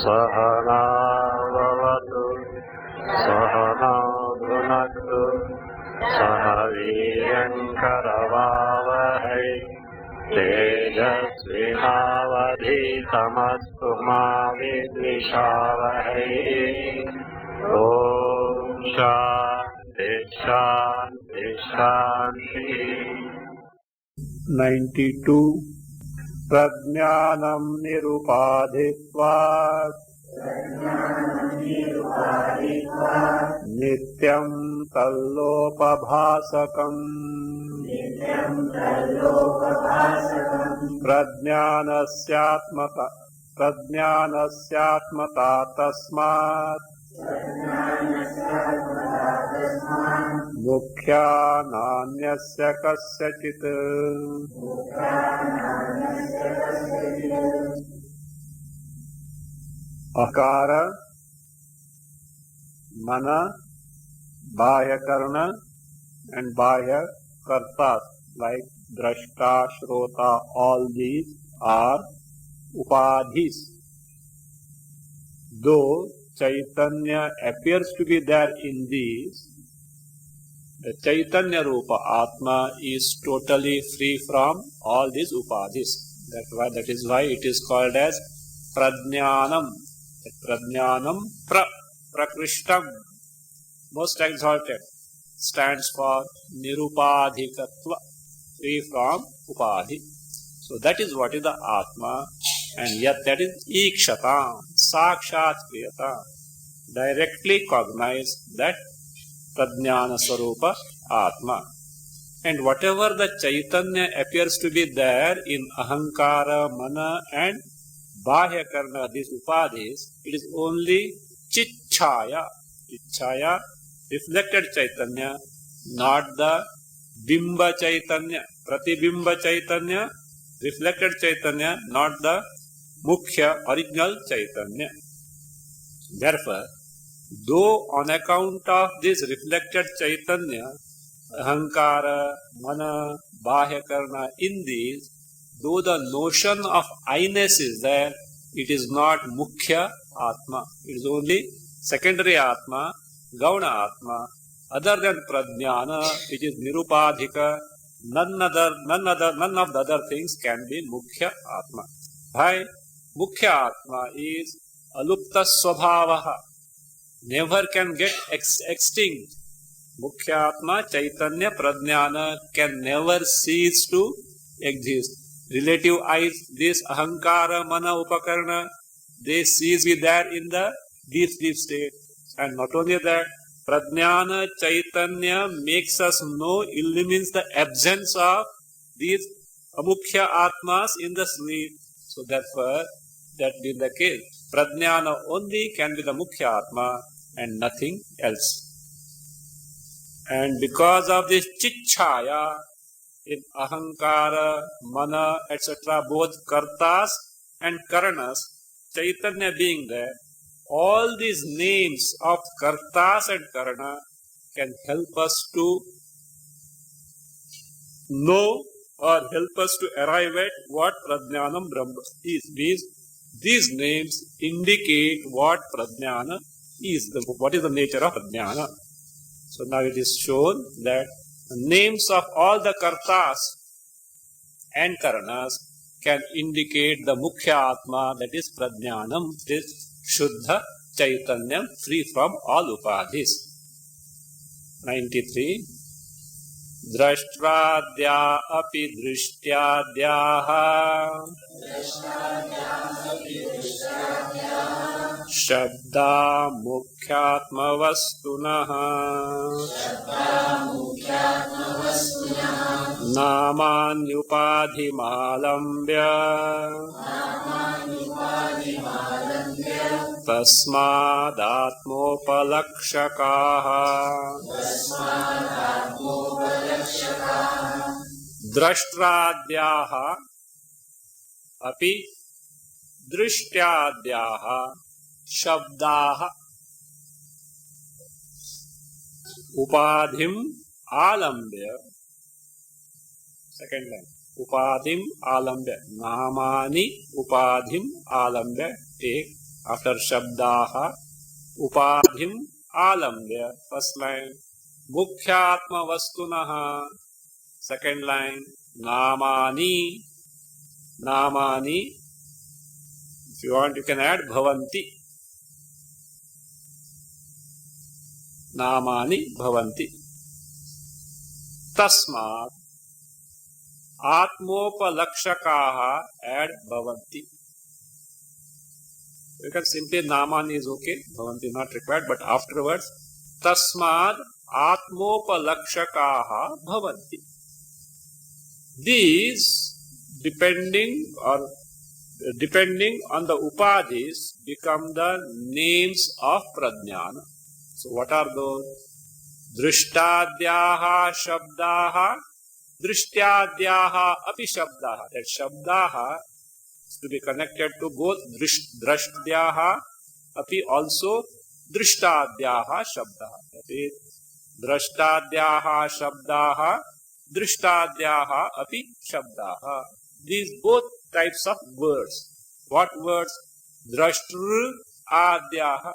सहनावतु सहनौ भुनक्तु सह वीर्यङ्करवावहै तेजस्विनावधीतमस्तु मा विद्विषावहै। ॐ शान्ति शान्ति शान्ति। 92 प्रज्ञानं निरुपाधित्वात् नित्यं तल्लोपभासकम् प्रज्ञानस्यात्मता तस्मात् मुख्या नान्यस्य कस्यचित्। अकार, मन, बाह्य कर्ण and बाह्य कर्ता like drashta, shrota, all these are upadhis. Though Chaitanya appears to be there in these, the Chaitanya Rupa Atma is totally free from all these upadhis. That is why it is called as Prajnanam. Prajnanam Prakrishtam, most exalted, stands for Nirupadhikatva, free from upadhi. So that is what is the Atma, and yet that is Ikshatam, Sakshat Kriyatam, directly cognize that Prajnana Swarupa Atma. And whatever the Chaitanya appears to be there in Ahankara, Mana and Bahya Karna, these upadhis, it is only Chitchaya, reflected Chaitanya, not the Bimba Chaitanya, Pratibimba Chaitanya, reflected Chaitanya, not the Mukhya, original Chaitanya. Therefore, though on account of this reflected Chaitanya, Ahankara, Mana, Bahya Karna, in these, though the notion of I-ness is there, it is not Mukhya Atma. It is only secondary Atma, Gauna Atma. Other than Prajnana, which is Nirupadhika, none of the other things can be Mukhya Atma. Why? Mukhya Atma is Alupta Swabhavaha, never can get extinct. Mukhya Atma, Chaitanya, Prajnana can never cease to exist. Relative eyes, this Ahankara, Mana, Upakarna, they cease with there in the deep state. And not only that, Prajnana, Chaitanya makes us know, illumines the absence of these Amukhya Atmas in the sleep. So therefore, that being the case, Prajnana only can be the Mukhya Atma and nothing else. And because of this Chitchaya, in Ahankara, Mana, etc., both Kartas and Karanas, Chaitanya being there, all these names of Kartas and Karana can help us to know or help us to arrive at what Prajnanam Brahma is. These names indicate what Prajnana is, what is the nature of Prajnana. So now it is shown that the names of all the Kartas and Karanas can indicate the Mukhya Atma, that is Prajnanam, that is Shuddha Chaitanyam, free from all upadhis. 93. Drashtradya api drishtyaadyaha Shabda Mukhyatma Vastunaha Namanyupadhimalambya Tasmadatmopalakshakaha. Drashtradyaha api drishtyaadyaha shabdaha upadhim alambya. Second line. Upadhim alambya. Namani upadhim alambya. Take After Shabdaha, Upadhim Alambya. First line. Mukhyatma Vastunaha. Second line. Namani. Namani. If you want, you can add Bhavanti. Namani Bhavanti. Tasmat. Atmopalakshakaha. Add Bhavanti. You can simply Namani is okay. Bhavanti not required. But afterwards, Tasmad Atmopalakshakaha Bhavanti. These, depending on the upadhis, become the names of Prajnana. So what are those? Drishtadyaha Shabdaha, Drishtadyaha Api Shabdaha. That Shabdaha is to be connected to both Drashtadyaha Api also Drishtadyaha Shabdaha. That is Drashtadyaha Shabdaha, Drishtadyaha Api Shabdaha. These both types of words. What words? Drashtr Adyaha,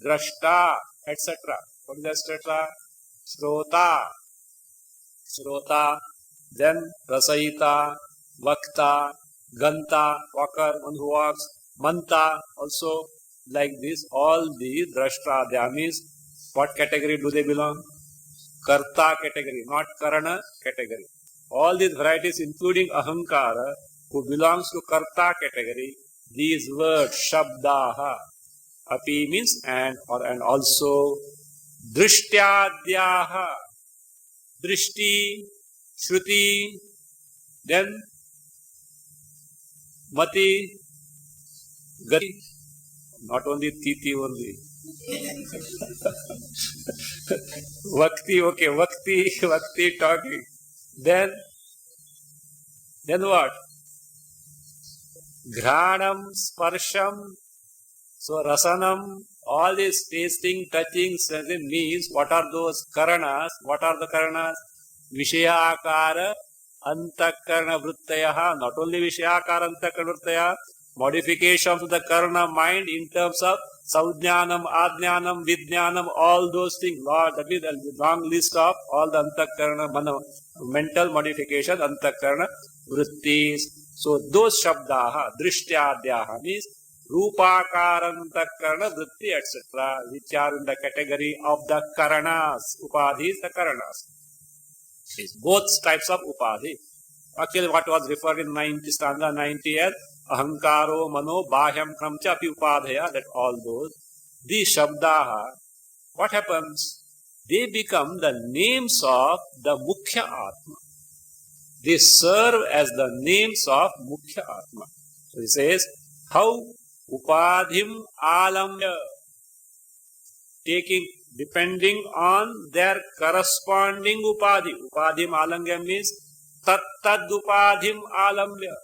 Drashta, etc. What is etc.? Shrota, then Rasayita, Vakta, Ganta, walker, one who walks, Manta, also like this. All these Drashta, Adya means what category do they belong? Karta category, not Karana category. All these varieties, including Ahankara, who belongs to Karta category, these words, Shabdaha, Api means and also Drishtadyaha, Drishti, Shruti, then Mati, Gati, not only Titi only. Vakti, okay, Vakti talking. Then what? Ghranam, Sparsham, so Rasanam, all this tasting, touching, sensing means what are those Karanas? What are the Karanas? Vishayakara, Antakarana Vrittayaha, not only Vishayakara, Antakarana Vrittayaha, modifications of the Karana mind in terms of Saujnanam, Ajnanam, Vijnanam, all those things. Lord, that is a long list of all the Antakarana, mental modification, Antakarana Vrittis. So those Shabdaha, Drishtadyaha means Rupakarantakarana Vritti, etc., which are in the category of the Karanas. Upadhis, the Karanas. It's both types of Upadhi. Actually, what was referred in stanza 90 as Ahankaro Mano Bahyam Kramcha Api Upadhaya, that all those. These Shabdaha, what happens? They become the names of the Mukhya Atma. They serve as the names of Mukhya Atma. So he says, how Upadhim Alamya, taking, depending on their corresponding Upadhi. Upadhim Alamya means Tattad Upadhim Alamya.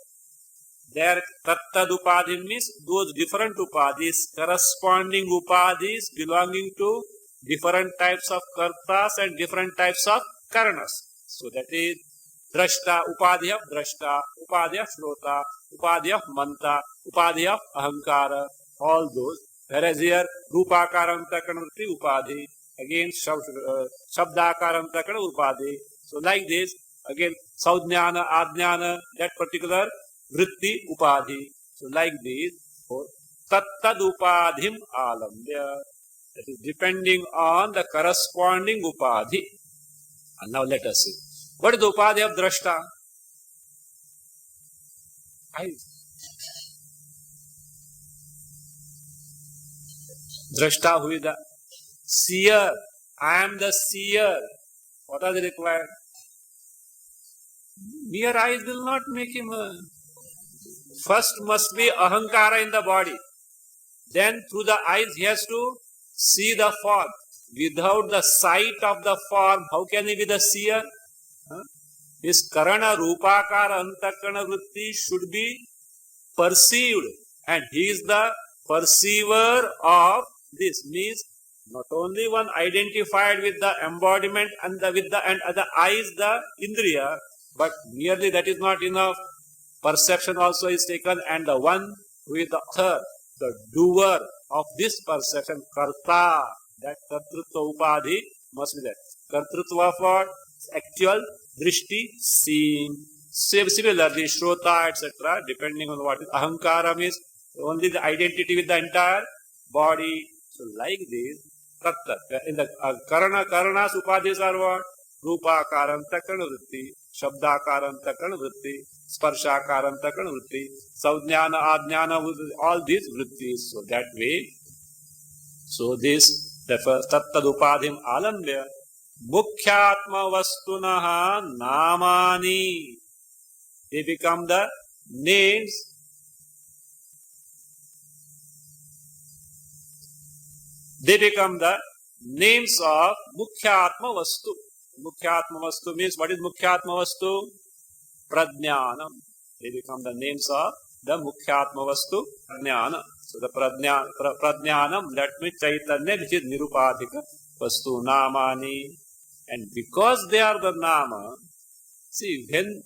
Their Tattad Upadhim means those different Upadhis, corresponding Upadhis belonging to different types of Kartas and different types of Karanas. So that is Drashta, Upadhi of Drashta, Upadhi of Shrota, Upadhi of Manta, Upadhi of Ahankara, all those. Whereas here, Rupakarantakana Upadhi, again Shabdakarantakana Upadhi. So like this, again Saujnana, Ajnana, that particular Vritti Upadhi. So like this, Tattad Upadhim Alambya. That is depending on the corresponding Upadhi. And now let us see. What is the Upadhi of Drashta? Eyes. Drashta, who is the seer? I am the seer. What are they required? Mere eyes will not make him. First must be Ahankara in the body. Then through the eyes he has to see the form. Without the sight of the form, how can he be the seer? His Karana, Rupakara, Antakarana Vritti should be perceived. And he is the perceiver of this. Means not only one identified with the embodiment and the eyes, the Indriya, but merely that is not enough. Perception also is taken, and the one who is the author, the doer of this perception, karta, that kartrutva upadhi must be there. Kartrutva of what? Actual drishti, seeing. Similarly, shrota, etc., depending on what is ahankara means, only the identity with the entire body. So, like this, in the karanas upadhis are what? Rupakaranta karana vritti, shabdakaranta karana vritti, sparshakaranta karana vritti, saujnana, ajnana, all these vrittis. So, that way, so this, the first tattad upadhim alambya, mukhyatma vastunaha namani. They become the names. They become the names of Mukhyatma Vastu. Mukhyatma Vastu means, what is Mukhyatma Vastu? Pradnyanam. They become the names of the Mukhyatma Vastu, Pradnyana. So the Pradnyanam, that means Chaitanya, which is Nirupadhika Vastu, Namani. And because they are the Nama, see, when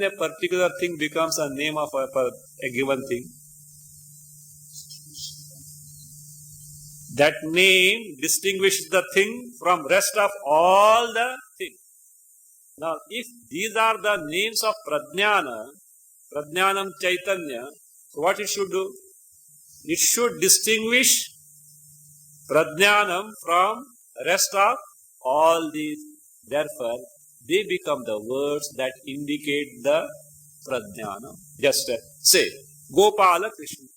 a particular thing becomes a name of a given thing, that name distinguishes the thing from rest of all the things. Now, if these are the names of Pradnyanam Chaitanya, so what it should do? It should distinguish Pradnyanam from rest of all these. Therefore, they become the words that indicate the Pradnyanam. Just say, Gopala Krishna.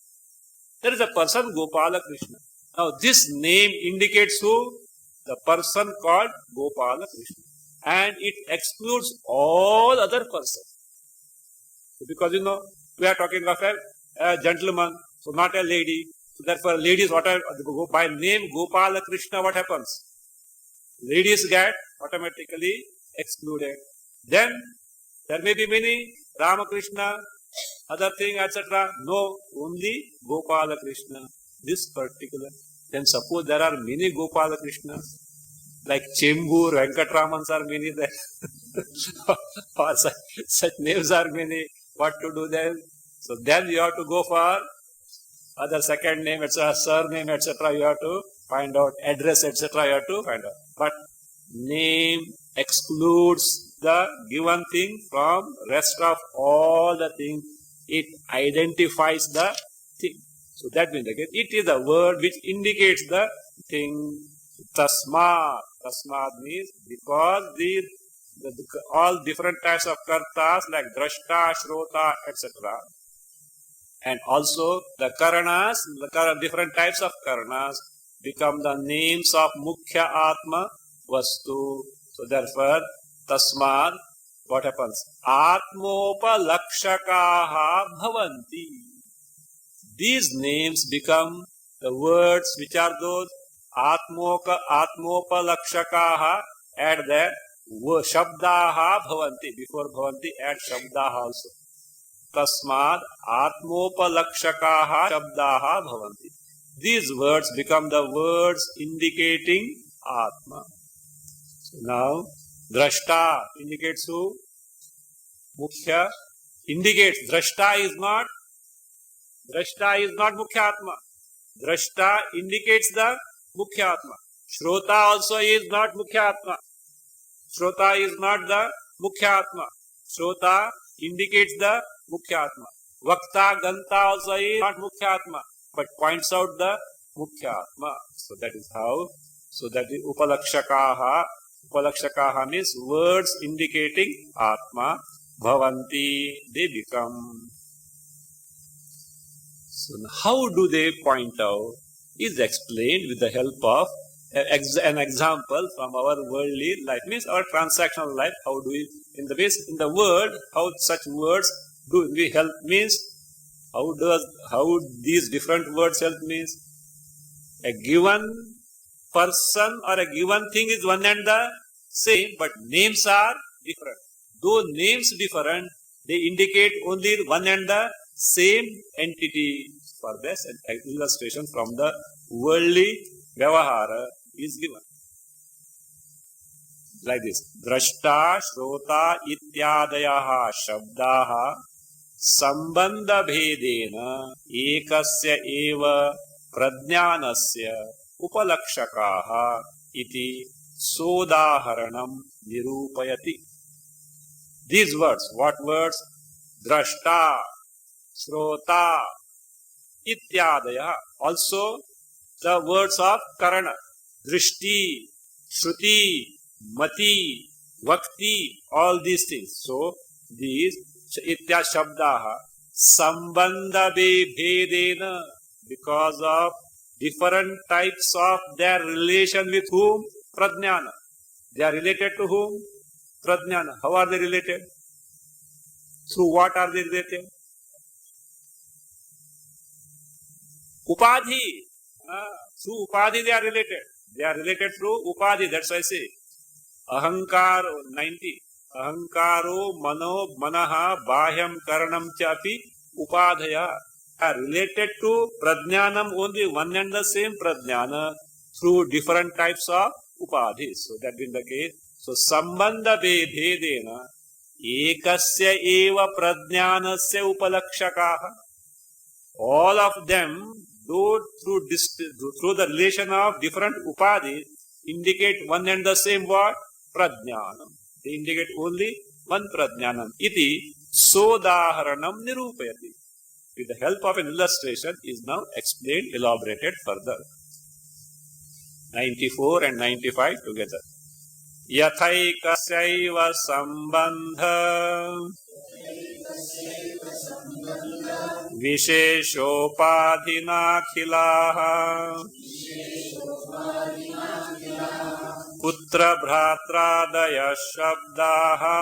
There is a person, Gopala Krishna. Now, this name indicates who? The person called Gopala Krishna. And it excludes all other persons. Because, we are talking of a gentleman, so not a lady. So, therefore, ladies, by name Gopala Krishna, what happens? Ladies get automatically excluded. Then, there may be many Ramakrishna, other thing, etc. No, only Gopala Krishna. This particular. Then suppose there are many Gopala Krishnas, like Chembur, Venkatramans are many there. Or such names are many. What to do then? So then you have to go for other second name, etc., surname, etc. You have to find out, address, etc. You have to find out. But name excludes the given thing from rest of all the things. It identifies the thing. So that means again, it is a word which indicates the thing. Tasmad. Tasmad means because all different types of kartas like drashta, shrota, etc. And also the karanas, different types of karanas become the names of Mukhya Atma Vastu. So therefore, Tasmad, what happens? Atmopalakshakaha bhavanti. These names become the words which are those Atmopalakshakaha, add the Shabdaha bhavanti. Before bhavanti, add Shabdaha also. Tasmad Atmopalakshakaha Shabdaha bhavanti. These words become the words indicating Atma. So now, Drashta indicates who? Mukhya indicates. Drashta is not Mukhya Atma. Drashta indicates the Mukhya Atma. Shrota also is not Mukhya Atma. Shrota is not the Mukhya Atma. Shrota indicates the Mukhya Atma. Vakta, Ganta also is not Mukhya Atma, but points out the Mukhya Atma. So that is how. So that is Upalakshakaha. Upalakshakaha means words indicating Atma. Bhavanti, they become. So how do they point out? Is explained with the help of an example from our worldly life, means our transactional life. How do we, in the world, how such words do we help, means how these different words help, means a given person or a given thing is one and the same, but names are different. Though names different, they indicate only one and the same entity. For this, an illustration from the worldly Vyavahara is given. Like this. Drashta, Shrota, Ityadayaha, Shabdaha, संबंध भेदेन एकस्य एव प्रज्ञानस्य उपलक्षकाः इति सोदाहरणं निरूपयति. These words, what words? Drashta, Srota, ityadaya. Also the words of Karana, Drishti, Shruti, Mati, Vakti, all these things. So these itya shabdaha sambandha bhedena, because of different types of their relation with whom? Prajnana. They are related to whom? Prajnana. How are they related? Through what are they related? Upadhi. Through Upadhi they are related. They are related through Upadhi. That's why I say Ahankar 90. Ahankaro mano manaha bahyam karanam chapi upadhaya are related to prajnanam, only one and the same prajnana through different types of upadhis. So that is the case. So sambandha bhedena ekasya eva prajnanasya upalakshakaha. All of them, though through the relation of different upadhis, indicate one and the same what? Prajnanam. They indicate only one prajnanam. Iti sodaharanam nirupayati. With the help of an illustration is now explained, elaborated further. 94 and 95 together. Yathaikasyaiva sambandha visheshopadhinakhilaha putra bhratradaya shabdaha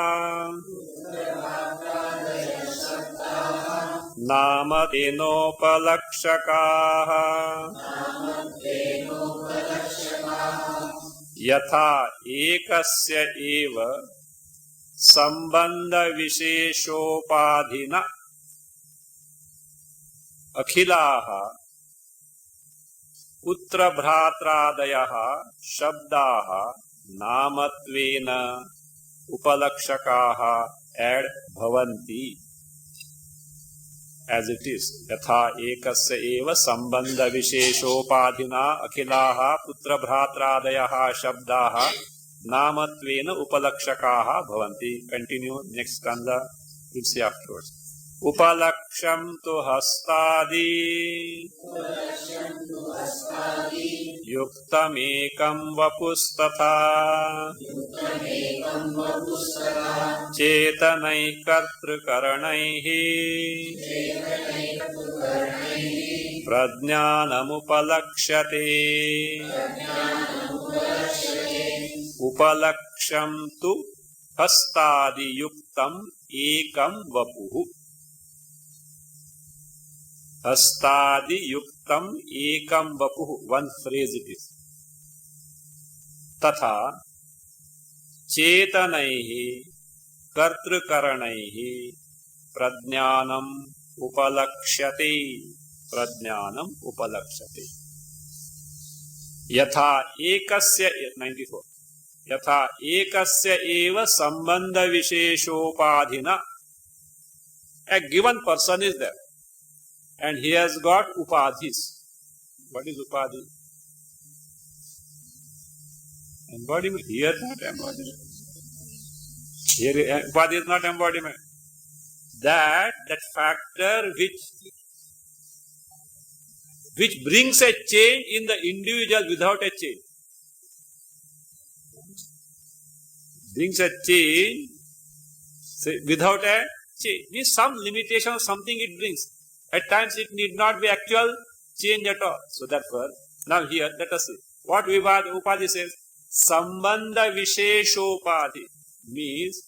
namadinopalakshakaha yatha ekasya eva sambandha visheshopadhina akhilaha putra bhratraadayaha shabdaha namatvena upalakshakaha ad bhavanti. As it is, yatha ekasya eva sambandha visheshopadhina akhilaha putra bhratraadayaha shabdaha namatvena upalakshakaha bhavanti. Continue next stanza. We'll see afterwards. Upalaksham tu hastadi yuktamekam vapustatha chetanai kartrukaranaihi prajnanamupalakshate. Upalaksham tu hastadi yuktam ekam vapuhu. Hastadi yuktam ekam vapuhu. One phrase it is. Tatha chetanaihi kartrukaranaihi prajnanam upalakshate. Prajnanam upalakshate. Yatha ekasya 94. Yatha ekasya eva sambandha visheshopadhina. A given person is there and he has got upadhis. What is upadhi? Embodiment. Here not embodiment. Here upadhi is not embodiment. That factor which brings a change in the individual without a change. Brings a change without a change. Means some limitation, something it brings. At times it need not be actual change at all. So therefore, now here let us see. What Upadhi says? Sambandha visheshopadhi means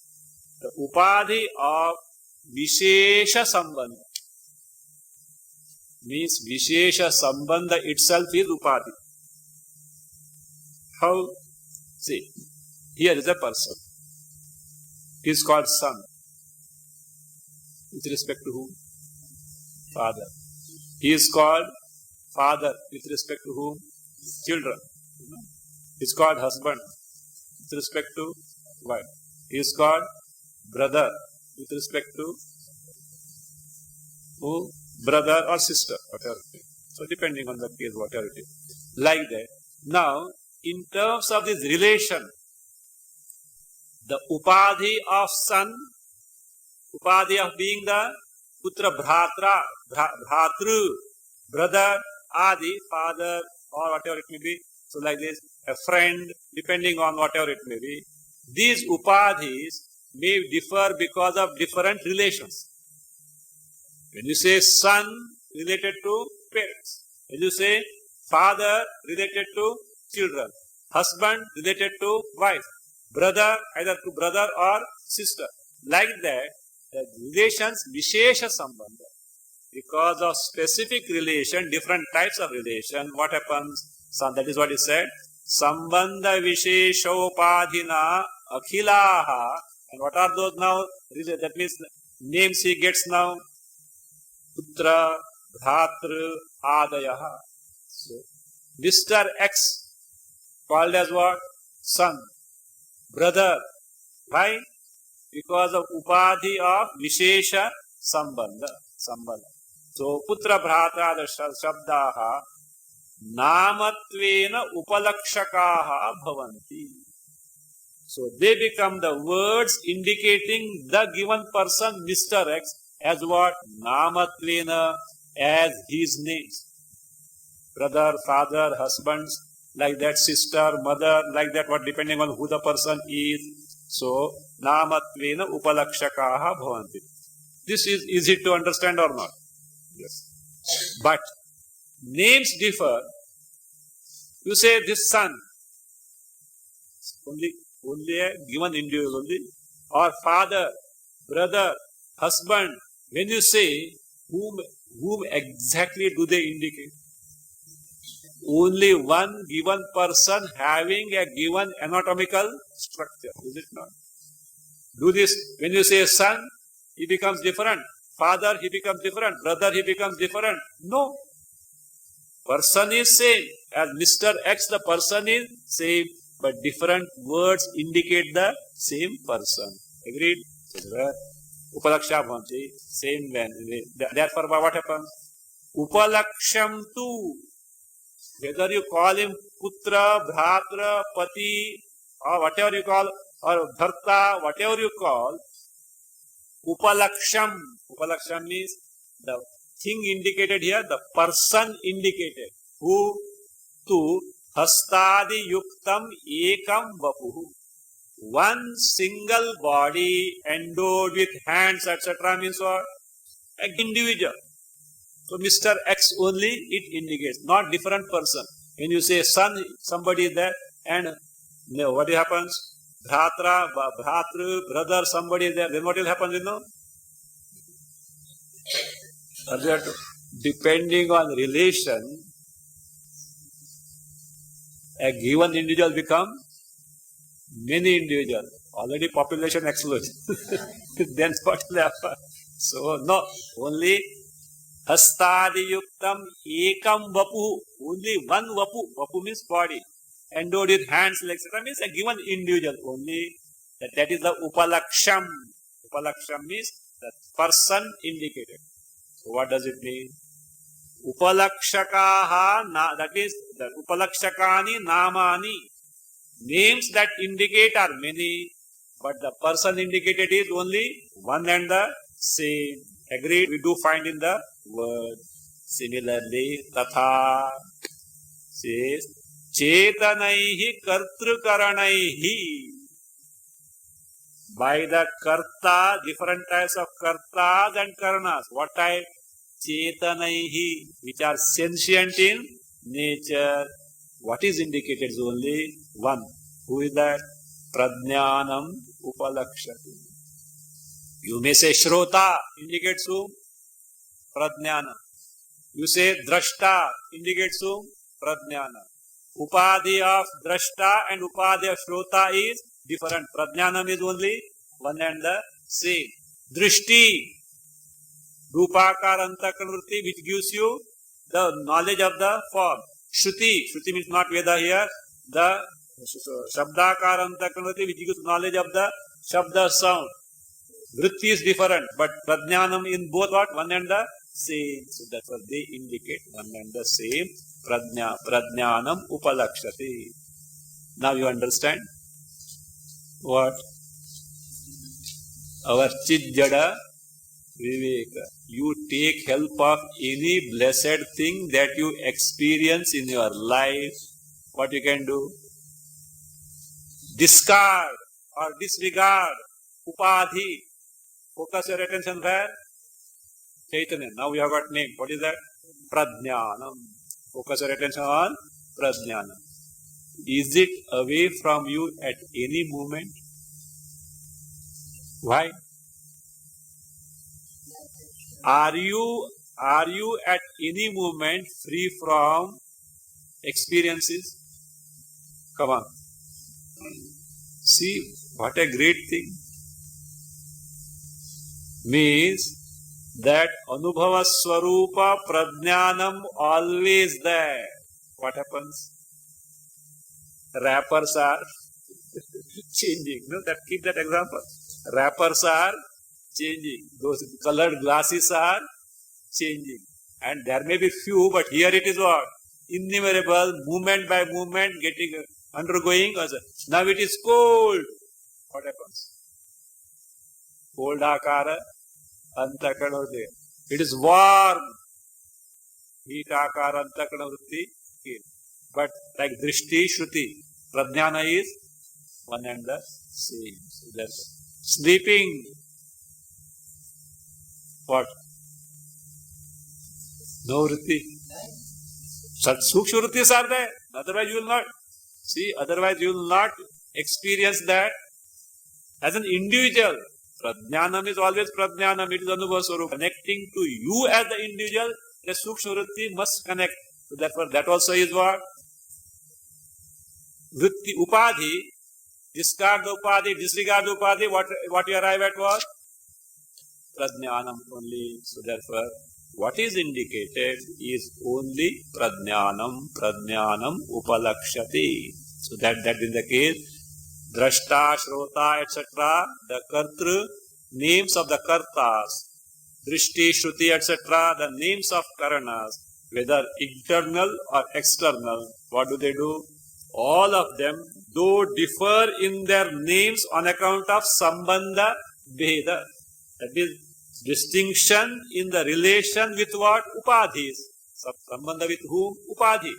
the upadhi of vishesha sambandha. Means vishesha sambandha itself is upadhi. How? See, here is a person. He is called son. With respect to whom? Father. He is called father. With respect to whom? Children. He is called husband. With respect to wife. He is called brother. With respect to brother or sister, whatever it is. So depending on the case, whatever it is. Like that. Now, in terms of this relation, the upadhi of son, upadhi of being the putra, bhatru, brother, adi, father, or whatever it may be. So like this, a friend, depending on whatever it may be. These upadhis may differ because of different relations. When you say son, related to parents. When you say father, related to children. Husband, related to wife. Brother, either to brother or sister. Like that, the relations, vishesha sambandha. Because of specific relation, different types of relation, what happens? So that is what he said. Sambandha visheshopadhina akhilaha. And what are those now? That means names he gets now. Putra, bhatru, adayaha. So, Mr. X, called as what? Son. Brother. Why? Because of upadhi of vishesha sambandha. So, putra, bhrata, shabdaha namatvena upalakshakaha bhavanti. So, they become the words indicating the given person, Mr. X, as what? Namatvena, as his names. Brother, father, husbands, like that, sister, mother, like that, what, depending on who the person is. So, namatvena upalakshakaha bhavanti. This is easy to understand or not? Yes. But, names differ. You say this son, only a given individual only, or father, brother, husband. When you say, whom exactly do they indicate? Only one given person having a given anatomical structure, is it not? Do this, when you say son, he becomes different. Father, he becomes different. Brother, he becomes different. No. Person is same. As Mr. X, the person is same. But different words indicate the same person. Agreed? Upalaksha bhavanti, same when. Therefore, what happens? Upalaksham tu. Whether you call him putra, bhratra, pati, or whatever you call, or bharta, whatever you call, upalaksham. Upalaksham means the thing indicated here, the person indicated. Who? Tu hastadi yuktam ekam vapuhu. One single body endowed with hands, etc. means what? An individual. So Mr. X only it indicates, not different person. When you say son, somebody is there, and what happens? Bhratra, bhatru, brother, somebody is there. Then what will happen, you know? Depending on relation, a given individual become many individuals. Already population explodes. Then what will happen? So no, only hastadi yuktam ekam vapu. Only one vapu. Vapu means body. Endowed with hands, legs, etc. means a given individual only. That is the upalaksham. Upalaksham means the person indicated. So what does it mean? Upalakshakaha, that is the upalakshakani namani. Names that indicate are many, but the person indicated is only one and the same. Agreed? We do find in the word. Similarly, tatha says, chetanaihi kartrukaranaihi. By the karta, different types of kartas and karanas. What type? Chetanaihi, which are sentient in nature. What is indicated is only one. Who is that? Prajnanam upalakshati. You may say Shrota indicates whom? Prajnana. You say Drashta indicates whom? Prajnana. Upadhi of Drashta and Upadhi of Shrota is different. Prajnanam is only one and the same. Drishti, Rupakar Antakarvritti, which gives you the knowledge of the form. Shruti, Shruti means not Veda here, the Shabdakar Antakarvritti, which gives knowledge of the Shabda sound. Vritti is different, but Prajnanam in both what? One and the same. So therefore they indicate one and the same. Prajnanam upalakshati. Now you understand what? Our Chidjada Viveka. You take help of any blessed thing that you experience in your life. What you can do? Discard or disregard upadhi. Focus your attention where? Chaitanya. Now we have got name. What is that? Prajnanam. Focus your attention on Prajnanam. Is it away from you at any moment? Why? Are you at any moment free from experiences? Come on. See what a great thing. Means that Anubhava Swarupa Prajnanam always there. What happens? Wrappers are changing. No, that keep that example. Wrappers are changing. Those colored glasses are changing. And there may be few, but here it is what? Innumerable, movement by movement, undergoing. Now it is cold. What happens? Cold akara, antakana. It is warm. Heat akara, antakana vritti. But like drishti, shruti, prajnana is one and the same. So that's sleeping. What? No vritti. Sukshma vrittis are there. Otherwise you will not. See, otherwise you will not experience that as an individual. Prajnanam is always prajnanam. It is Anubhava Swarupa. Connecting to you as the individual, the Sukshma vritti must connect. So therefore that also is what? Vritti upadhi. Discard the upadhi, disregard the upadhi. What you arrive at was? Prajnanam only. So therefore, what is indicated is only prajnanam upalakshati. So that in the case, drashta, shrota, etc., the kartru, names of the kartas, drishti, shruti, etc., the names of karanas, whether internal or external, what do? All of them, though differ in their names on account of sambandha bheda. That is, distinction in the relation with what? Upadhis. Sambandha with whom? Upadhi.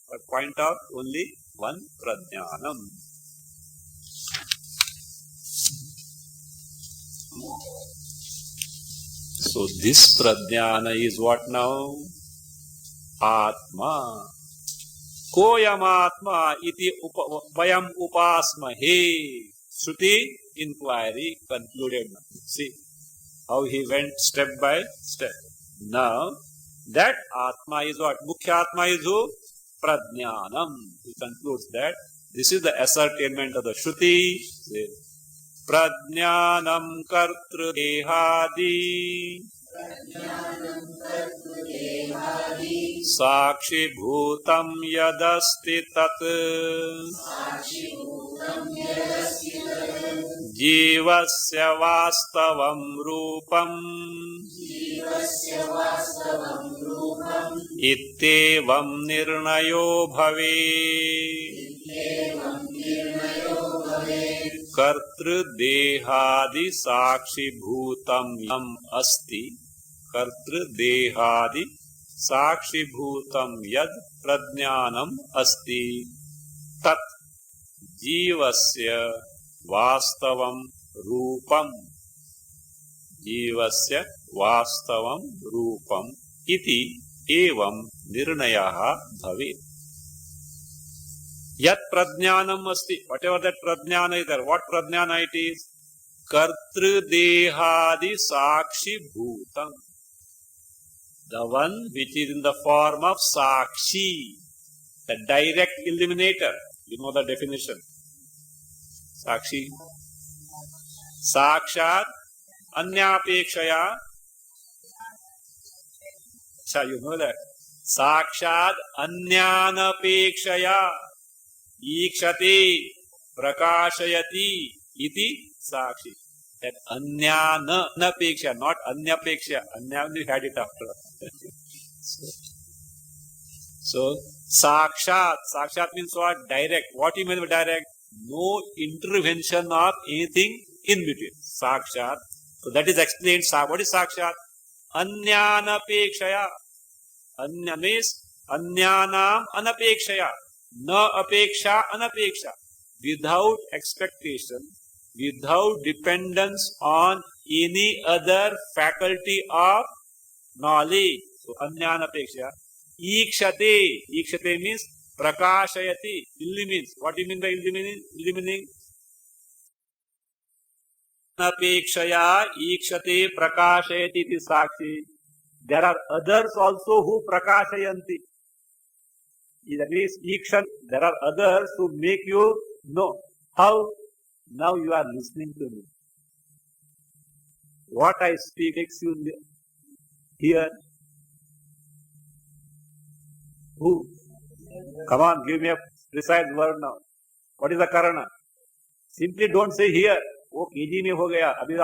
But point out only one prajnanam. So this prajnana is what now? Atma. Koyam Atma iti vayam upasmahe. Shruti inquiry concluded. See how he went step by step. Now, that Atma is what? Mukhya Atma is who? Prajnanam. He concludes that this is the ascertainment of the Shruti. Prajnanam kartru dehadi sakshi bhutam yadasti tat jivasya vastavam rupam ittevam nirnayo bhave kartru dehadi sakshi bhutam yam asti kartru dehadi sakshi bhutam yad prajnanam asti tat jivasya vastavam rupam jivasya vastavam rupam iti evam nirnayaha bhavet. Yat prajnanam asti, whatever that prajnana is there, what prajnana it is? Kartru dehadi sakshi bhutam. The one which is in the form of sakshi, the direct illuminator. You know the definition. Sakshi. Sakshat anyapekshaya. You know that. Sakshat anyanapekshaya. Ikshati prakashayati iti sakshi. That anyana anapeksha, not anyapeksha. Anya we had it after. So sakshat, sakshat means what? Direct. What do you mean by direct? No intervention of anything in between. Sakshat. So that is explained. What is sakshat? Anyanapekshaya. Anya means anyanam anapekshaya. Na apeksha anapeksha. Without expectation, without dependence on any other faculty of knowledge. So anyanapekshaya. Ikshate. Ikshate means prakashayati. Illumines. What do you mean by illumining? Anapekshaya ikshate prakashayati iti sakshi. There are others also who prakashayanti. That is ikshan. There are others who make you know. How? Now you are listening to me. What I speak makes you hear. Who? Come on, give me a precise word now. What is the karana? Simply don't say here. Oh, KG mein ho gaya. Abhi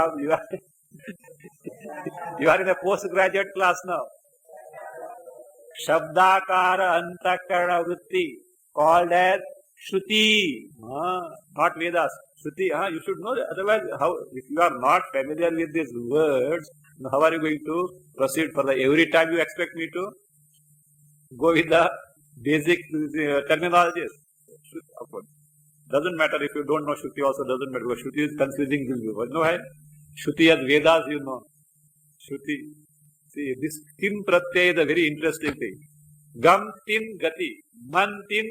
you are in a postgraduate class now. Shabdakara antakarana vritti, called as Shruti. Not Vedas. Shruti. You should know that. Otherwise, if you are not familiar with these words, how are you going to proceed further? Every time you expect me to go with the basic terminologies. Doesn't matter if you don't know Shruti also, doesn't matter. Because Shruti is confusing to you. But no, Shruti as Vedas, you know. Shruti. See, this tin pratyay is a very interesting thing. Gam tin gati. Man tin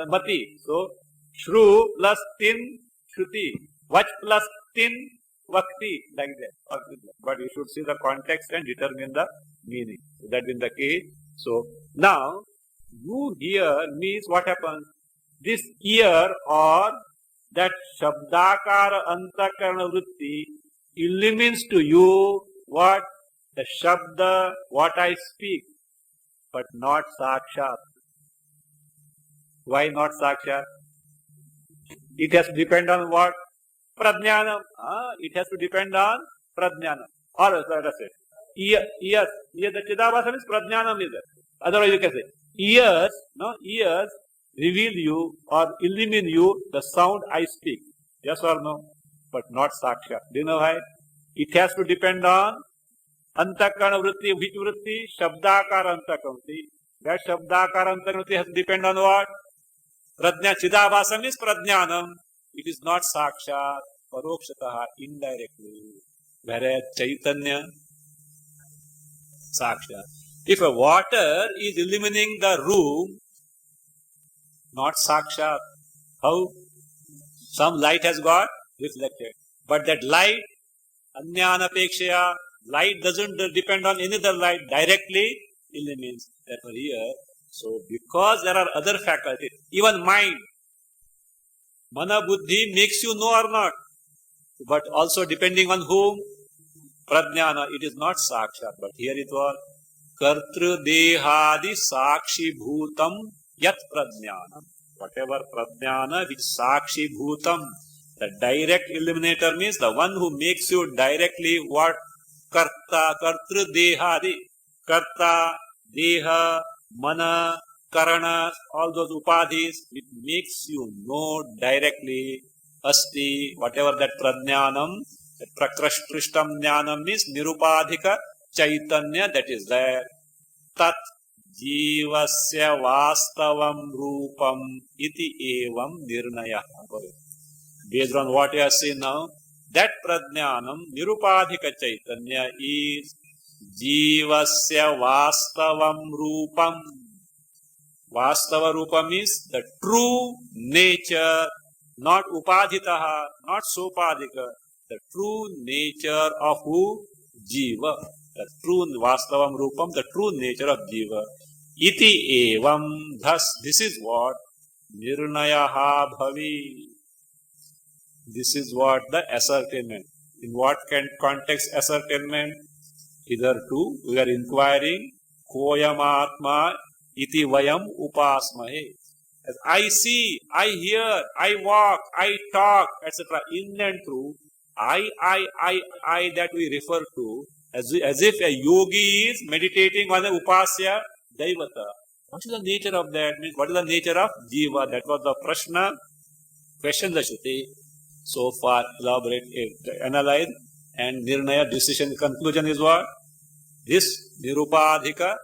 mati. So, Shru plus tin Shruti. Vach plus tin vakti. Like that. But you should see the context and determine the meaning. So that is the case. So, now, you hear means what happens? This ear or that Shabdakara Antakarana Vritti illumines to you what? The Shabda, what I speak, but not Sakshat. Why not Sakshat? It has to depend on what? Prajnanam. It has to depend on Prajnanam. Or let us say, ears. The Chidabhasa means Prajnanam is there. Otherwise you can say, ears reveal you or illumine you the sound I speak. Yes or no? But not Sakshat. Do you know why? It has to depend on Antakarana Vritti. Which Vritti? Shabdakara Antakarana Vritti. That Shabdakara Antakarana Vritti has to depend on what? Prajna. Chidabhasam is Prajnanam. It is not Sakshat. Parokshataha. Indirectly. Whereas Chaitanya, Sakshat. If a water is illumining the room, not Sakshat. How? Some light has got reflected. But that light, Anyanapekshaya, light doesn't depend on any other light, directly illumines. Therefore here, so because there are other faculties, even mind, Mana Buddhi makes you know or not. But also depending on whom? Prajnana. It is not Sakshat. But here it was Kartru Dehadi Sakshi Bhutam Yat Prajnana. Whatever Prajnana which Sakshi Bhutam, the direct illuminator means the one who makes you directly what? Karta, Kartru Dehadi. Karta, Deha, Mana, Karana, all those upadhis, it makes you know directly Asti, whatever that Prajnanam, that Prakrishtam Jnanam means Nirupadhika Chaitanya that is there. Tat Jivasya Vastavam Rupam Iti Evam Nirnaya. Based on what you have seen now, that Prajnanam, Nirupadhika Chaitanya is Jivasya Vastavam Rupam. Vastava Rupam is the true nature, not Upadhitaha, not Sopadhika, the true nature of who? Jiva. The true Vastavam Rupam, the true nature of Jiva. Iti evam, thus this is what? Nirnayaha bhavi. This is what the ascertainment. In what context ascertainment? Hitherto we are inquiring, Koyamatma iti vayam upasmahe. As I see, I hear, I walk, I talk, etc. In and through, I that we refer to as if a yogi is meditating on an upasya daivata. What is the nature of that? Means what is the nature of jiva? That was the prashna, question the Shruti. So far, elaborate, analyze, and nirnaya, decision, conclusion is what? This nirupadhika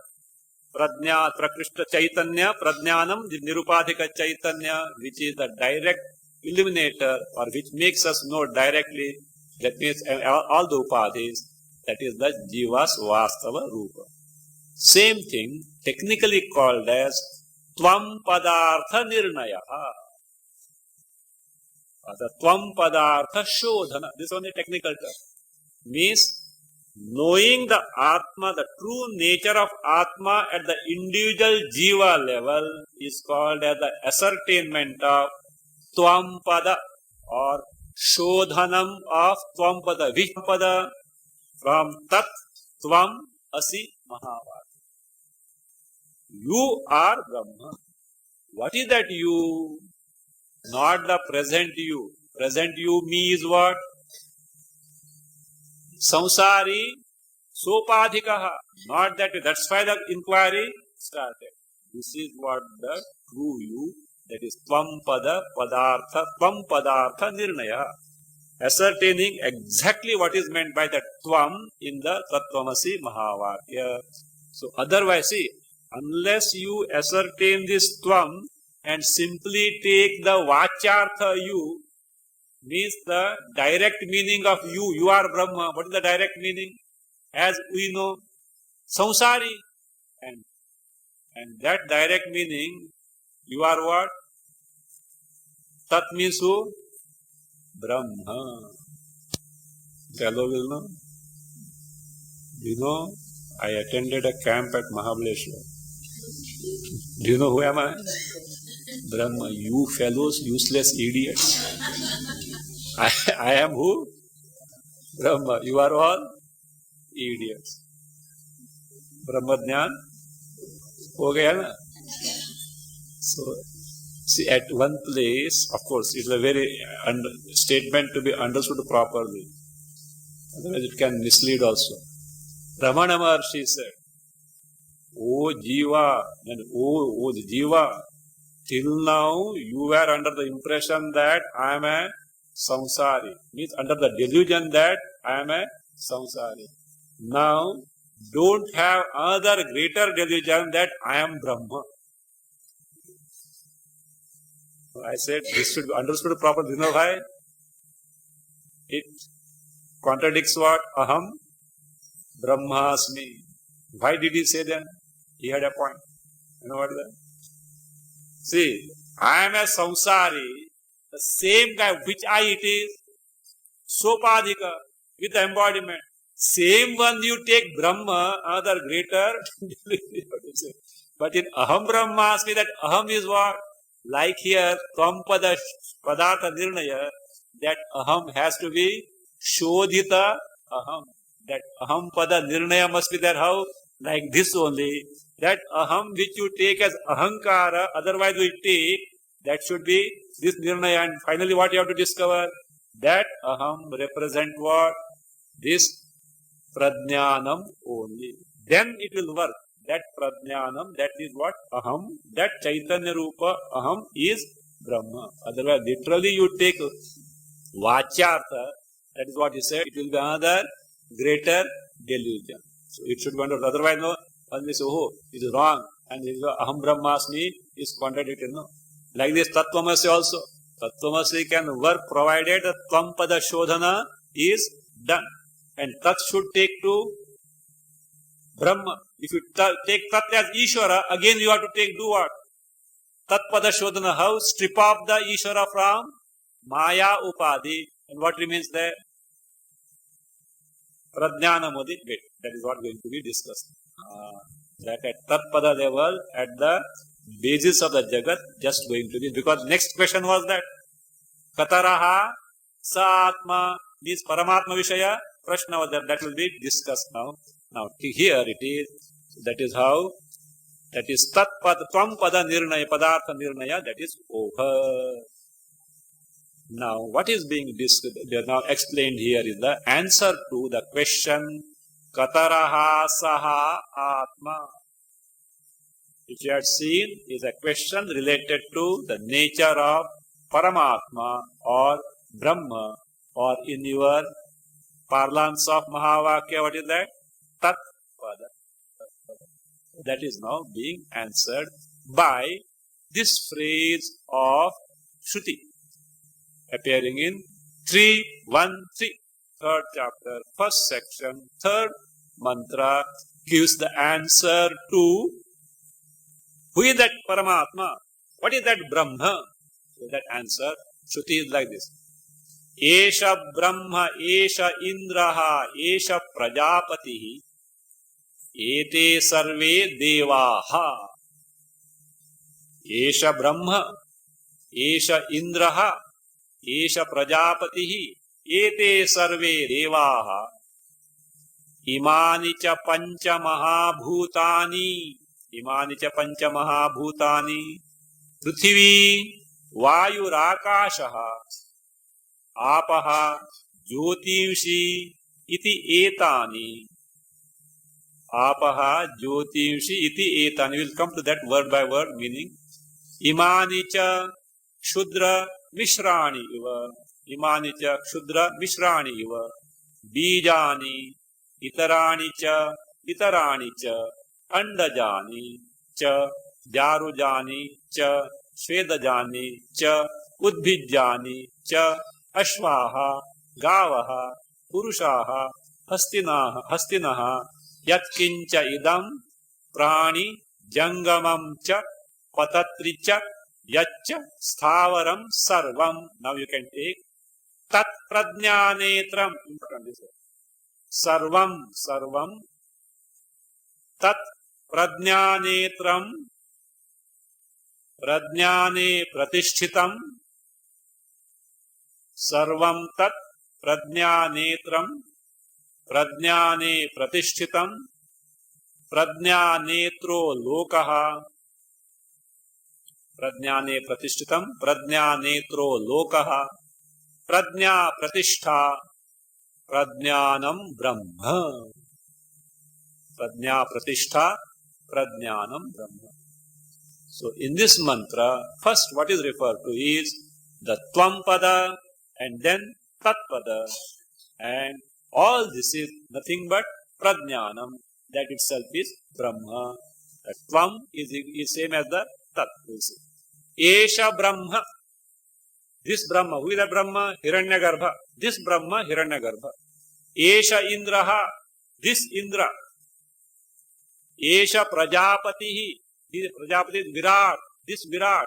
prajna prakrishta chaitanya prajnanam nirupadhika chaitanya, which is the direct illuminator or which makes us know directly, that means all the upadhis, that is the jiva's vastava rupa. Same thing technically called as tvam padartha nirnaya. The tvam padartha shodhana, this is only technical term, means knowing the Atma, the true nature of Atma at the individual jiva level is called as the ascertainment of tvam pada or shodhanam of tvam pada. Which pada? From tat tvam asi mahavati. You are Brahma. What is that you? Not the present you. Present you, me is what? Samsari sopadhikaha. Not that. That's why the inquiry started. This is what the true you, that is tvam pada padartha, tvam padartha nirnaya. Ascertaining exactly what is meant by that tvam in the Tattvamasi Mahavakya. So otherwise, see, unless you ascertain this tvam and simply take the vachartha you, means the direct meaning of you are Brahma. What is the direct meaning? As we know, samsari. And that direct meaning, you are what? Tat means who? Brahma. Fellow will know. You know, I attended a camp at Mahabaleshwar. Do you know who am I? Brahma. You fellows, useless idiots. I am who? Brahma. You are all idiots. Brahma Jnana ho gaya na? So, see, at one place, of course, it is a very statement to be understood properly. Otherwise, it can mislead also. Ramana Maharshi said, O Jiva, till now you were under the impression that I am a samsari, means under the delusion that I am a samsari. Now, don't have other greater delusion that I am Brahma. I said this should be understood properly. You know why? It contradicts what? Aham Brahmasmi. Why did he say that? He had a point. You know what is that? See, I am a samsari, the same guy, which I it is, sopadhika, with the embodiment. Same one you take Brahma, other greater. But in Aham Brahmasmi, that Aham is what? Like here, Tvam Pada Padartha Nirnaya, that Aham has to be Shodhita Aham. That Aham Pada Nirnaya must be there. How? Like this only. That Aham which you take as Ahankara, otherwise we take, that should be this Nirnaya. And finally what you have to discover? That Aham represent what? This Prajnanam only. Then it will work. That Prajnanam, that is what? Aham. That Chaitanya Rupa Aham is Brahma. Otherwise, literally you take Vachartha, that is what he said, it will be another greater delusion. So it should be understood. Otherwise, no, one will say, oh, it is wrong. And Aham Brahmasmi is contradicted. No. Like this, Tattvamasi also. Tattvamasi can work provided the Tvam Pada Shodhana is done. And Tat should take to Brahma. If you take Tat as Ishvara, again you have to take do what? Tat Pada Shodhana. How? Strip off the Ishvara from Maya Upadhi. And what remains there? Prajnana Modi. Wait, that is what going to be discussed. That at Tat Pada level, at the basis of the Jagat, just going to be. Because next question was that Kataraha Sa Atma means Paramatma Vishaya. Prashna was that will be discussed now. Now here it is. That is how. That is Tat Pada Tvam Pada Nirnaya Padartha Nirnaya. That is over. Now, what is being now explained here is the answer to the question Kataraha Saha Atma. Which you had seen is a question related to the nature of Paramatma or Brahma, or in your parlance of Mahavakya, what is that? Tat Pada. That is now being answered by this phrase of Shruti, appearing in 3:1:3, third chapter, first section, third mantra, gives the answer to who is that Paramatma? What is that Brahma? So that answer, Shruti is like this. Esha Brahma, Esha Indraha, Esha Prajapatihi, Ete Sarve Devaha. Esha Brahma, Esha Indraha, Esha Prajapatihi, Ete Sarve Devaha. Imani cha Pancha Mahabhutani, Imani cha Pancha Mahabhutani, Prithvi, Vayurakashaha, Apaha, Jyotimshi, iti etani. Apaha, Jyotimshi, iti etani. We will come to that word by word meaning. Imani cha Kshudra Mishrani iva. Imani cha Kshudra Mishrani iva. Bijani, Itarani cha, Andajani cha, Jarujani cha, Svedajani cha, Udbhijani cha, Ashvaha, Gavaha, Purushaha, Hastinaha, Yatkincha idam, Prani, Jangamam cha, Patatri cha, Yaccha, Sthavaram sarvam. Now you can take Tat Prajnanetram. Sarvam, Tat Prajnanetram, Prajnane Pratishthitam, Sarvam Tat Prajnanetram, Prajnane Pratishthitam, Prajnanetro Lokaha, Prajnane Pratishthitam, Prajnanetro Lokaha, Prajna Pratishtha, Prajnanam Brahma. Prajna Pratishtha, Prajnanam Brahma. So in this mantra, first what is referred to is the Tvam Pada and then Tat Pada. And all this is nothing but Prajnanam. That itself is Brahma. The Tvam is same as the Tat. Esha Brahma. This Brahma, who is that Brahma? Hiranyagarbha. This Brahma, Hiranyagarbha. Esha Indraha, this Indra. Esha Prajapatihi, this Prajapati is Virat, this Virat.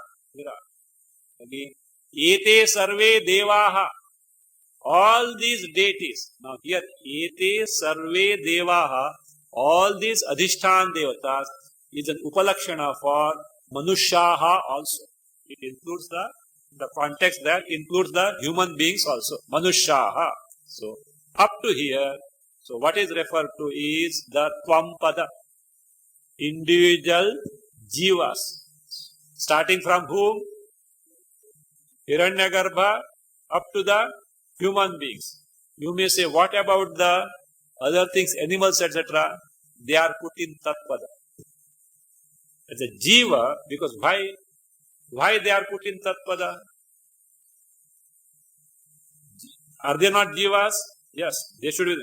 Again, Ete Sarve Devaha, all these deities. Now here, Ete Sarve Devaha, all these Adhishtan Devatas is an Upalakshana for Manushyaha also. It includes the context that includes the human beings also. Manushyaha. So, up to here, so what is referred to is the Tvam-pada, individual jivas. Starting from whom? Hiranyagarbha up to the human beings. You may say, what about the other things, animals, etc.? They are put in Tat-pada. It's a jiva, because why they are put in Tat-pada? Are they not jivas? Yes, they should be.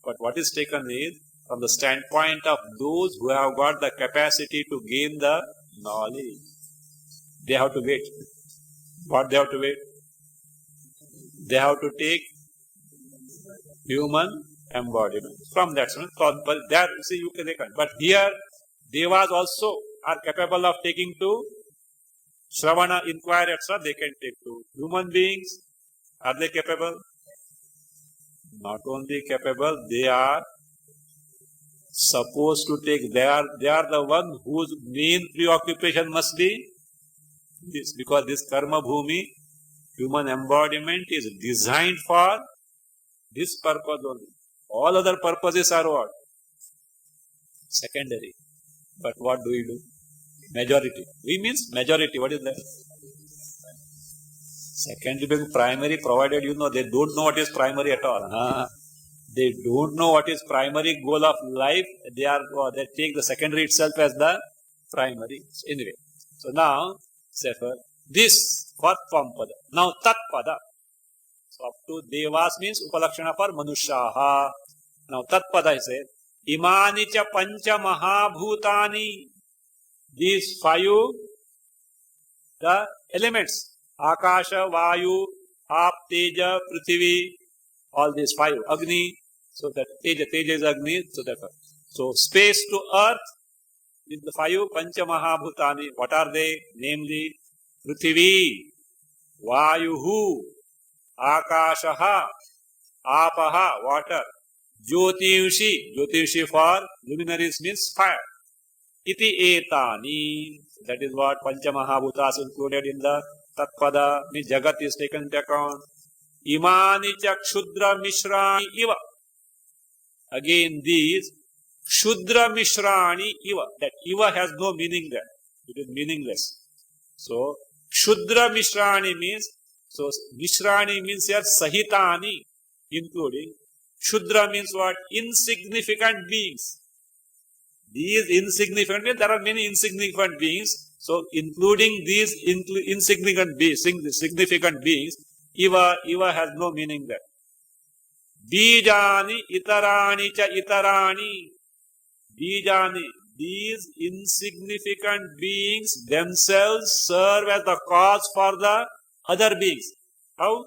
But what is taken is from the standpoint of those who have got the capacity to gain the knowledge. They have to wait. What they have to wait? They have to take human embodiment. From that, but there, see, you can. But here, devas also are capable of taking to Shravana, inquiry, etc. They can take to human beings. Are they capable? Not only capable, they are supposed to take. They are the one whose main preoccupation must be this, because this karma bhumi, human embodiment, is designed for this purpose only. All other purposes are what? Secondary. But what do we do? Majority. We means majority. What is that? Secondary being primary, provided you know, they don't know what is primary at all. They don't know what is primary goal of life. They take the secondary itself as the primary. Anyway, so now, say for this for Tvam Pada. Now Tat Pada. So up to Devas means Upalakshana for Manushaha. Now Tat Pada he said, Imani cha pancha mahabhutani. These five, the elements, Akasha, Vayu, Ap, Teja, Prithvi, all these five, Agni, so that Teja is Agni, so therefore. So space to earth is the five Pancha Mahabhutani. What are they? Namely, Prithvi, Vayuhu, Akashaha, Apaha, water, Jyotishi for luminaries means fire. Iti etani, that is what Pancha Mahabhutas included in the Tatpada, means Jagat is taken into account. Imani cha Kshudra Mishrani iva. Again these Kshudra Mishrani iva. That iva has no meaning there. It is meaningless. So Kshudra Mishrani means, so Mishrani means here Sahitani, including. Kshudra means what? Insignificant beings. These insignificant beings, there are many insignificant beings. So including these insignificant beings, Iva has no meaning there. Bijani itarani cha itarani. Bijani, these insignificant beings themselves serve as the cause for the other beings. How?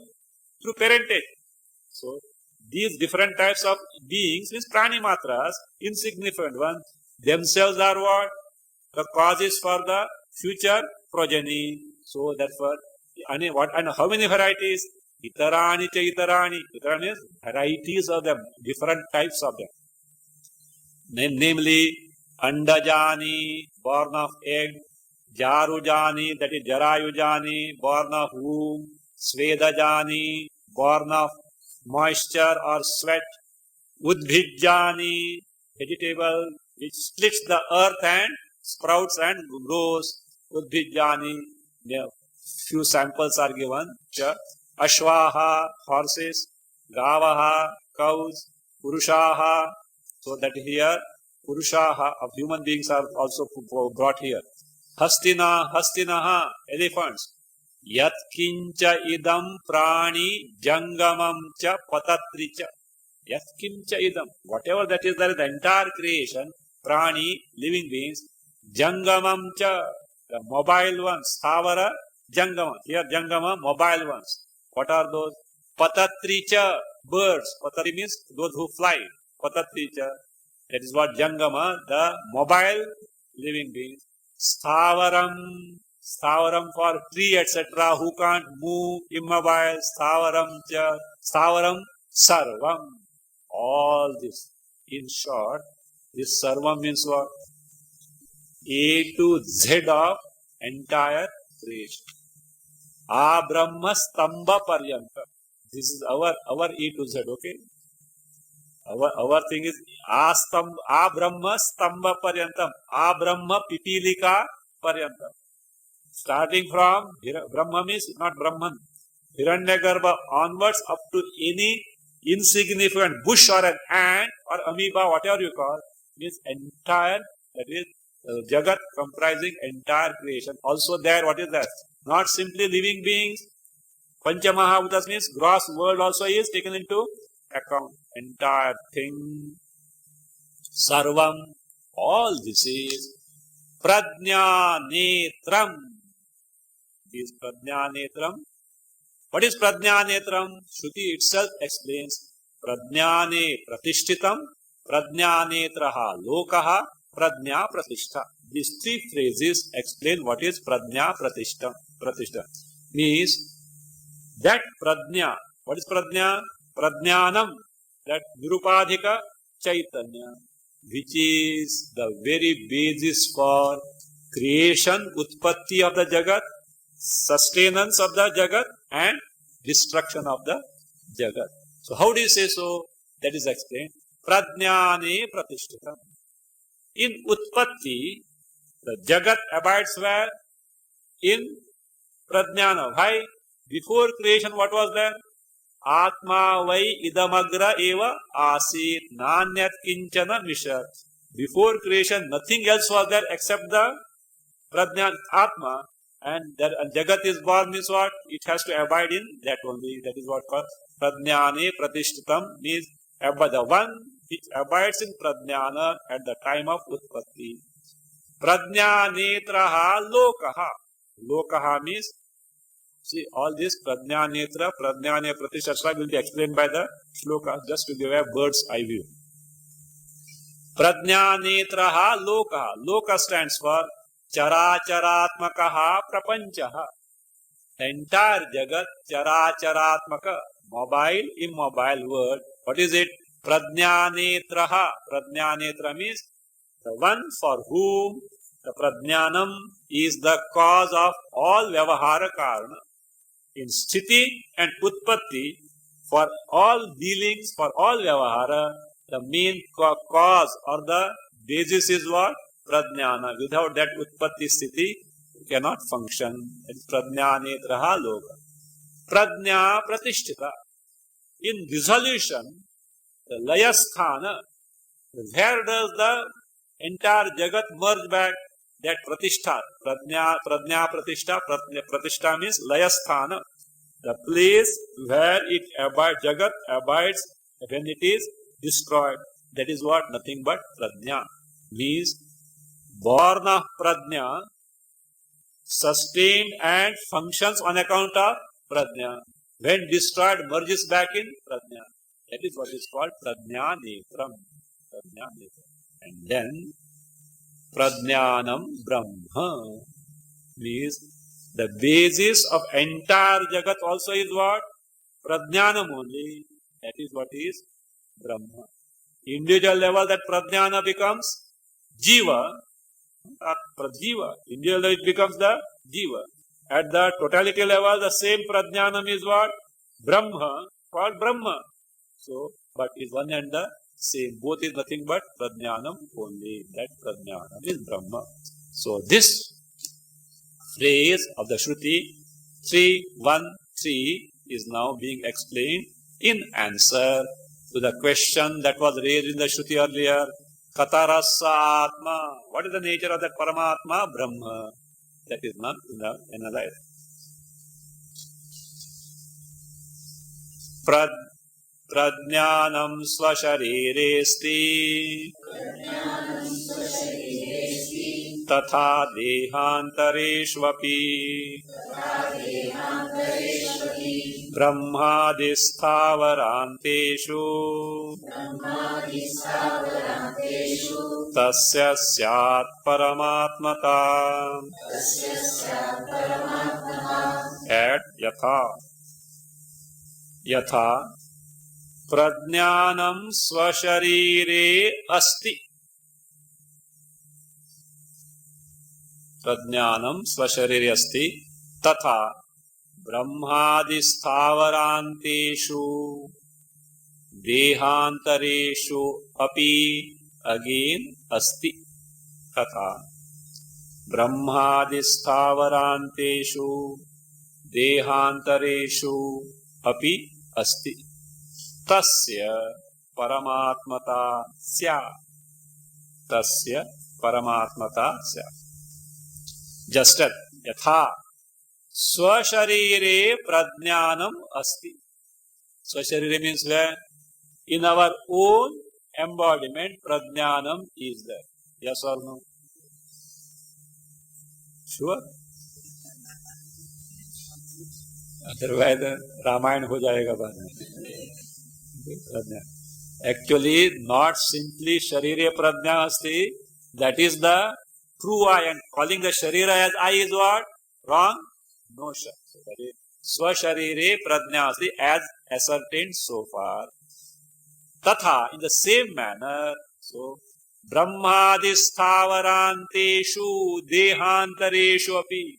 Through parentage. So these different types of beings means pranimatras, insignificant ones, themselves are what? The causes for the future progeny. So therefore, and how many varieties? Itarani cha itarani. Itarani is varieties of them, different types of them. Namely, Andajani, born of egg, Jarujani, that is Jarayujani, born of womb, Svedajani, born of moisture or sweat, Udbhijani, vegetable which splits the earth and sprouts and grows, Udbhijani. Few samples are given. Ashvaha, horses, Gavaha, cows, Purushaha. So that here, Purushaha of human beings are also brought here. Hastinaha, elephants. Yat kincha idam prani jangamam cha patatricha. Yat kincha idam. Whatever that is there, the entire creation, prani, living beings, jangamam cha, the mobile ones, Stavara, Jangama. Here Jangama, mobile ones. What are those? Patatricha, birds. Patari means those who fly. Patatricha. That is what Jangama, the mobile living beings. Stavaram for tree, etc. Who can't move, immobile. Stavaram sarvam. All this. In short, this sarvam means what? A to Z of entire creation. A Brahma Stamba Paryanta. This is our A to Z, okay? Our thing is A Brahma Stamba Paryantam. A Brahma Pipilika Paryantam. Starting from Brahma means not Brahman. Hiranyagarbha onwards up to any insignificant bush or an ant or amoeba, whatever you call, means entire, that is Jagat comprising entire creation. Also there, what is that? Not simply living beings. Pancha Mahabhutas means gross world also is taken into account. Entire thing. Sarvam. All this is Pradnya Netram. This Pradnya Netram. What is Pradnya Netram? Shruti itself explains Pradnyane Pratishtitam, Pradnyanetraha Lokaha, Pradnya Pratishtha. These three phrases explain what is Pradnya Pratishtha. Means that Pradnya. What is Pradnya? Pradnyanam, that Nirupadhika Chaitanya, which is the very basis for creation, Utpatti of the Jagat, sustenance of the Jagat, and destruction of the Jagat. So how do you say so? That is explained. Pradnyane Pratishthitam. In Utpatti, the Jagat abides where? In Pradnyana. Why? Before creation, what was there? Atma vai idamagra eva asit nanyat kinchana mishat. Before creation, nothing else was there except the Pradnya Atma, and Jagat is born means what? It has to abide in that only. That is what called Pradnyane Pratishtitam, means the one which abides in Pradnyana at the time of Utpatti. Pradnyanetraha Lokaha. Lokaha means, see, all this Pradnyanetra, Pradnyane Pratishtitam will be explained by the shloka, just to give a bird's eye view. Pradnyanetraha Lokaha. Loka stands for Characharatmakaha Prapanchaha. The entire Jagat, Characharatmaka, mobile, immobile word. What is it? Pradnyanetraha. Pradnyanetra means the one for whom the Pradnyanam is the cause of all Vyavahara Karana. In Sthiti and Utpatti, for all dealings, for all Vyavahara, the main cause or the basis is what? Pradnyana. Without that Utpatti Sthiti, you cannot function. It's Pradnyanetraha Loka. Pradnya Pratishtita. In dissolution, the Layasthana, where does the entire Jagat merge back? That Pratishtha. Pradnya Pratishtha. Pratishtha means Layasthana. The place where it abides, Jagat abides when it is destroyed. That is what? Nothing but Pradnya. Means born of Pradnya, sustained and functions on account of Pradnya. When destroyed, merges back in Pradnya. That is what is called Pradnyanetram. And then Pradnyanam Brahma means the basis of entire Jagat also is what? Pradnyanam only. That is what is Brahma. Individual level, that Pradnyana becomes Jiva. Prajiva. Individual level, it becomes the Jiva. At the totality level, the same Pradnyanam is what? Brahma, called Brahma. So, but is one and the same. Both is nothing but Pradnyanam only. That Pradnyanam is Brahma. So, this phrase of the Shruti 3:1:3 is now being explained in answer to the question that was raised in the Shruti earlier. Katarasa Atma. What is the nature of that Paramatma? Brahma. That is none another. Pradnyanam svashariresti tatha dehantareshvapi brahmadisthavaranteshu tasya syat paramatmata at yatha Pradnyanam svasharire asti. Pradnyanam svasharire asti. Tatha brahmadisthavaranteshu dehantareshu api again asti. Tatha brahmadisthavaranteshu dehantareshu api asti. Tasya paramatmata sya. Tasya paramatmata sya. Just as yatha swasharire pradnyanam asti. Swasharire means where? In our own embodiment, pradnyanam is there. Yes or no? Sure? Otherwise, Ramayana ho jayega baad mein. Actually, not simply Sharire Pradnya Asti, that is the true I, and calling the Sharira as I is what? Wrong notion. Swasharire Pradnya Asti as ascertained so far. Tatha, in the same manner, so Brahmadisthavaranteshu dehantareshu api.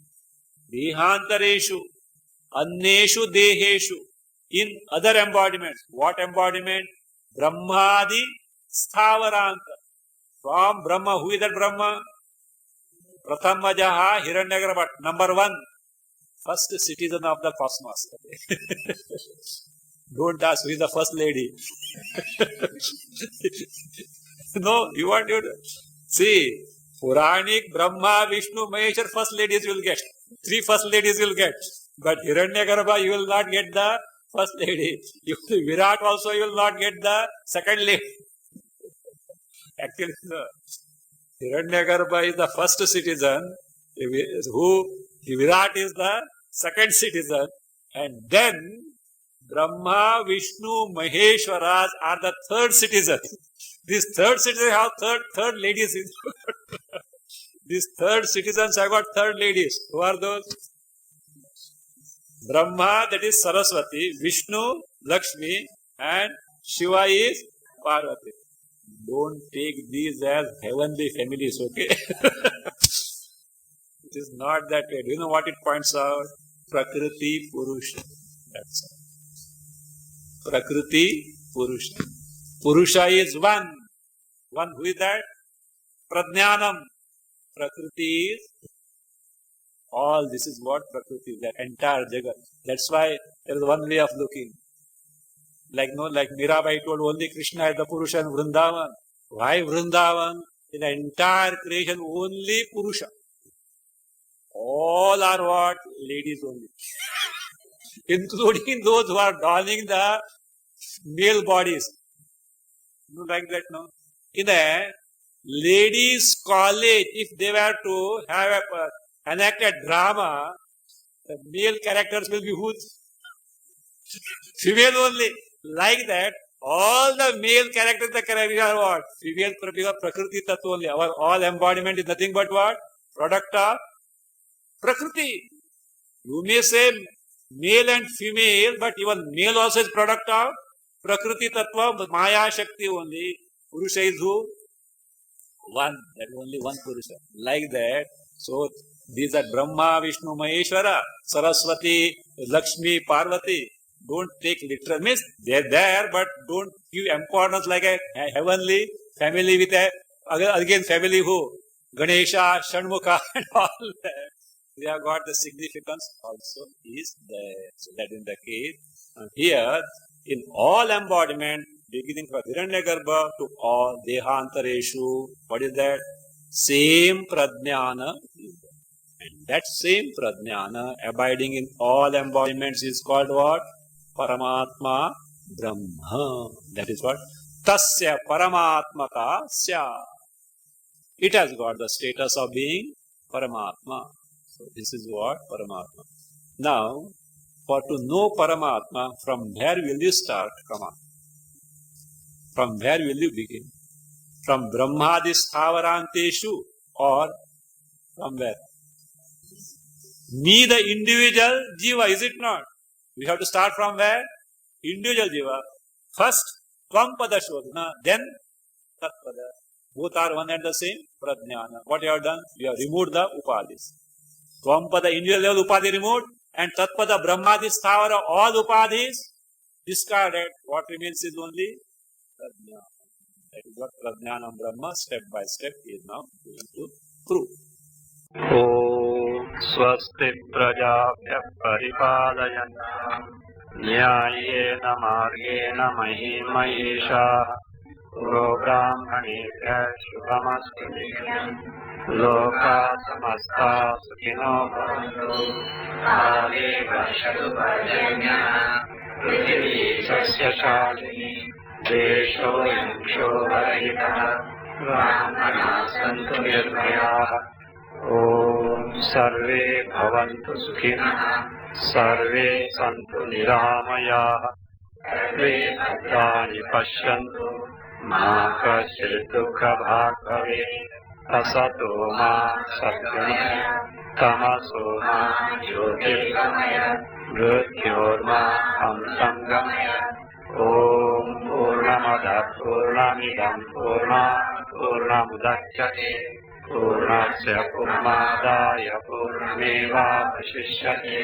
Dehantareshu, anneshu deheshu. In other embodiments. What embodiment? Brahmadi sthavaranta. From Brahma, who is that Brahma? Prathamajaha Hiranyagarbhat. Number 1. first citizen of the cosmos. Don't ask who is the first lady. No, you want to see Puranic, Brahma, Vishnu, Maheshwar, first ladies you will get. 3 first ladies you will get. But Hiranyagarbha, you will not get the first lady. Virat also, you will not get the second lady. Actually, no. Hiranyagarbha is the first citizen, Virat is the second citizen, and then Brahma, Vishnu, Maheshwaras are the third citizen. These third citizens have third ladies. These third citizens have got third ladies. Who are those? Brahma, that is Saraswati, Vishnu, Lakshmi, and Shiva is Parvati. Don't take these as heavenly families, okay? It is not that way. Do you know what it points out? Prakriti Purusha. That's all. Prakriti Purusha. Purusha is one. One, who is that? Prajnanam. Prakriti is all. This is what Prakriti is, that entire Jagat. That's why there is one way of looking. Like Mirabai told, only Krishna is the Purusha in Vrindavan. Why Vrindavan? In the entire creation, only Purusha. All are what? Ladies only. Including those who are donning the male bodies. You like that, no? In a ladies' college, if they were to have enact a drama, the male characters will be who? Female only. Like that, all the male characters in the character are what? Female, Prakriti Tattva only. Our all embodiment is nothing but what? Product of Prakriti. You may say male and female, but even male also is product of Prakriti Tattva, Maya Shakti only. Purusha is who? One. That is only one Purusha. Like that. So, these are Brahma, Vishnu, Maheshwara, Saraswati, Lakshmi, Parvati. Don't take literal. Means they're there, but don't give importance like a heavenly family with a, again family who? Ganesha, Shanmukha and all that. They have got the significance also is there. So that in the case. And here, in all embodiment, beginning from Hiranyagarbha to all Dehantareshu, what is that? Same Prajnana. And that same Prajnana abiding in all embodiments is called what? Paramatma Brahma. That is what? Tasya Paramatmata Sya. It has got the status of being Paramatma. So this is what? Paramatma. Now, for to know Paramatma, from where will you start? Come on. From where will you begin? From Brahmadi Sthavaranteshu or from where? Me, the individual Jiva, is it not? We have to start from where? Individual Jiva. First, Tvam-pada Shodhana, then Tat-pada. Both are one and the same, Prajnana. What you have done? You have removed the Upadhis. Tvam-pada, individual level Upadhi removed, and Tat-pada, Brahmadi Sthavara, all Upadhis discarded. What remains is only Prajnana. That is what Prajnanam Brahma, step by step, is now going to prove. Om Swasti Prajabhyah Paripalayantam Nyayena Margena Mahim Mahesha Go Brahmanebhyah Shubhamastu Nityam Loka Samasta Sukhino Bhavantu Kale Vashatu Parjanya Prithvi Sasya Shalini Desho Yangsho Varahita Brahmana Santu Nirbhaya Om Sarve Bhavantu Sukhina Sarve Santu Niramaya Sarve Bhadrani Pashyantu Ma Kashchit Dukha Bhag Bhave Asato Ma Satgamaya Tamaso Ma Jyotirgamaya Mrityorma Amsamgamaya Om Purnamada Purnamidam Purnamudachyate Purnasya Purmadaya Purnamevavashishyate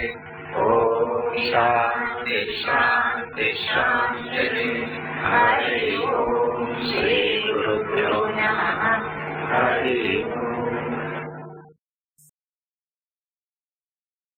Om Shanti Shanti Shanti Hari Om Shri Gurubhyo Namaha Hari Om